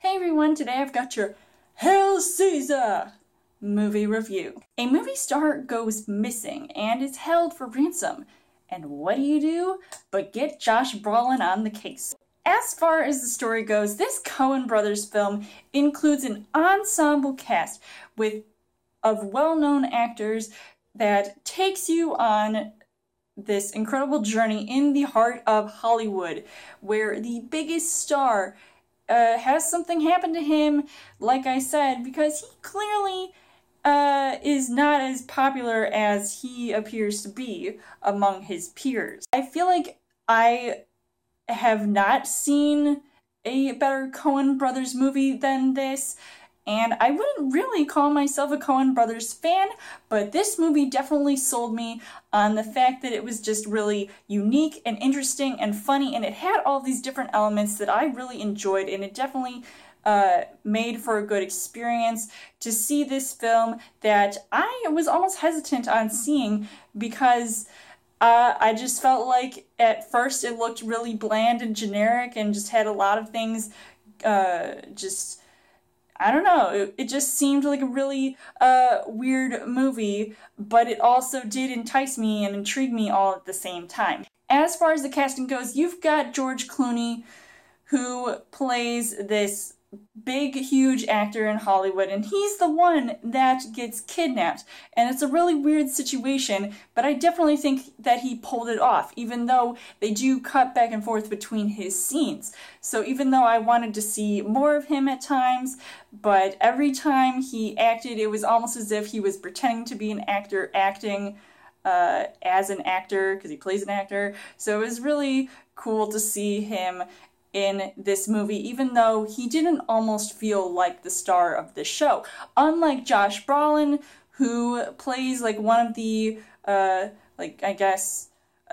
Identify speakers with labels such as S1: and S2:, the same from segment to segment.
S1: Hey everyone, today I've got your Hail Caesar movie review. A movie star goes missing and is held for ransom. And what do but get Josh Brolin on the case? As far as the story goes, this Coen Brothers film includes an ensemble cast of well-known actors that takes you on this incredible journey in the heart of Hollywood, where the biggest star has something happen to him, like I said, because he clearly is not as popular as he appears to be among his peers. I feel like I have not seen a better Coen Brothers movie than this, and I wouldn't really call myself a Coen Brothers fan, but this movie definitely sold me on the fact that it was just really unique and interesting and funny, and it had all these different elements that I really enjoyed, and it definitely made for a good experience to see this film that I was almost hesitant on seeing because I just felt like at first it looked really bland and generic and just had a lot of things I don't know, it just seemed like a really weird movie, but it also did entice me and intrigue me all at the same time. As far as the casting goes, you've got George Clooney, who plays this big, huge actor in Hollywood, and he's the one that gets kidnapped. And it's a really weird situation, but I definitely think that he pulled it off, even though they do cut back and forth between his scenes. So even though I wanted to see more of him at times, but every time he acted, it was almost as if he was pretending to be an actor acting as an actor, because he plays an actor. So it was really cool to see him in this movie, even though he didn't almost feel like the star of the show. Unlike Josh Brolin, who plays like one of the, a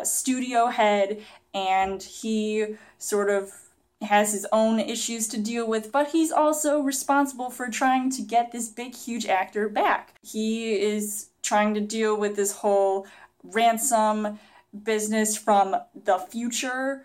S1: studio head, and he sort of has his own issues to deal with, but he's also responsible for trying to get this big, huge actor back. He is trying to deal with this whole ransom business from the future,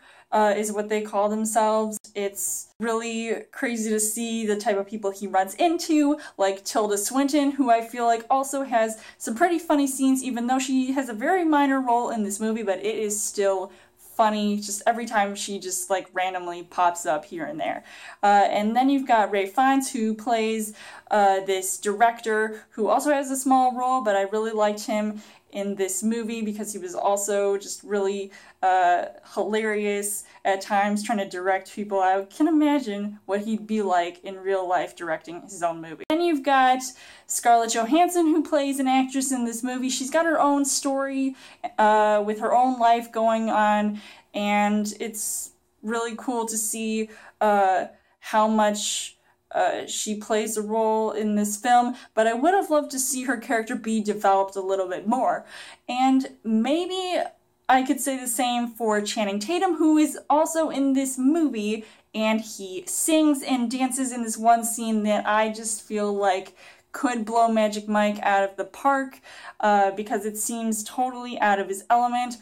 S1: is what they call themselves. It's really crazy to see the type of people he runs into, like Tilda Swinton, who I feel like also has some pretty funny scenes, even though she has a very minor role in this movie, but it is still funny just every time she just like randomly pops up here and there. And then you've got Ralph Fiennes, who plays this director who also has a small role, but I really liked him in this movie because he was also just really hilarious at times trying to direct people. I can imagine what he'd be like in real life directing his own movie. Then you've got Scarlett Johansson, who plays an actress in this movie. She's got her own story with her own life going on, and it's really cool to see how much she plays a role in this film, but I would have loved to see her character be developed a little bit more. And maybe I could say the same for Channing Tatum, who is also in this movie, and he sings and dances in this one scene that I just feel like could blow Magic Mike out of the park, because it seems totally out of his element,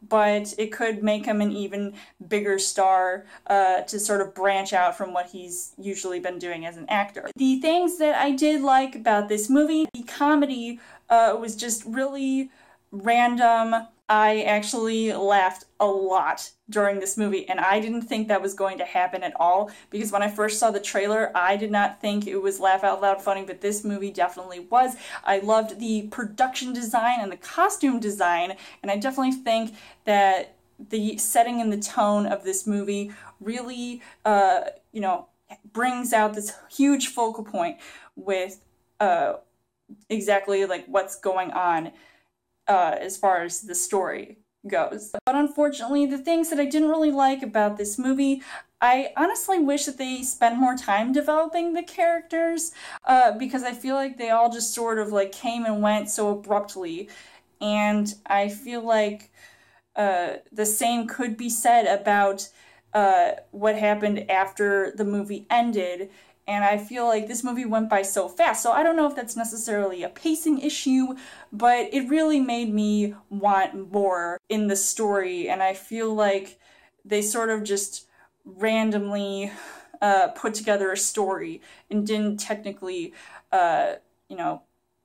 S1: but it could make him an even bigger star to sort of branch out from what he's usually been doing as an actor. The things that I did like about this movie, the comedy was just really random. I actually laughed a lot during this movie, and I didn't think that was going to happen at all, because when I first saw the trailer, I did not think it was laugh out loud funny, but this movie definitely was. I loved the production design and the costume design, and I definitely think that the setting and the tone of this movie really, brings out this huge focal point with exactly like what's going on as far as the story goes. But unfortunately, the things that I didn't really like about this movie, I honestly wish that they spent more time developing the characters, because I feel like they all just sort of like came and went so abruptly, and I feel like the same could be said about what happened after the movie ended. And I feel like this movie went by so fast. So I don't know if that's necessarily a pacing issue, but it really made me want more in the story. And I feel like they sort of just randomly put together a story and didn't technically,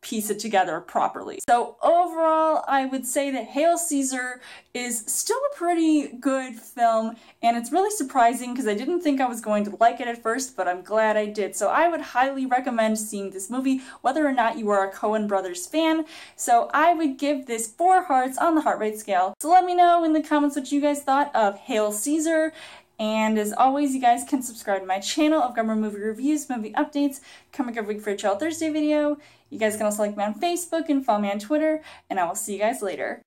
S1: piece it together properly. So overall, I would say that Hail Caesar is still a pretty good film, and it's really surprising because I didn't think I was going to like it at first, but I'm glad I did. So I would highly recommend seeing this movie, whether or not you are a Coen Brothers fan. So I would give this 4 hearts on the heart rate scale. So let me know in the comments what you guys thought of Hail Caesar. And as always, you guys can subscribe to my channel of Gummer movie reviews, movie updates, coming every week for a Chill Thursday video. You guys can also like me on Facebook and follow me on Twitter, and I will see you guys later.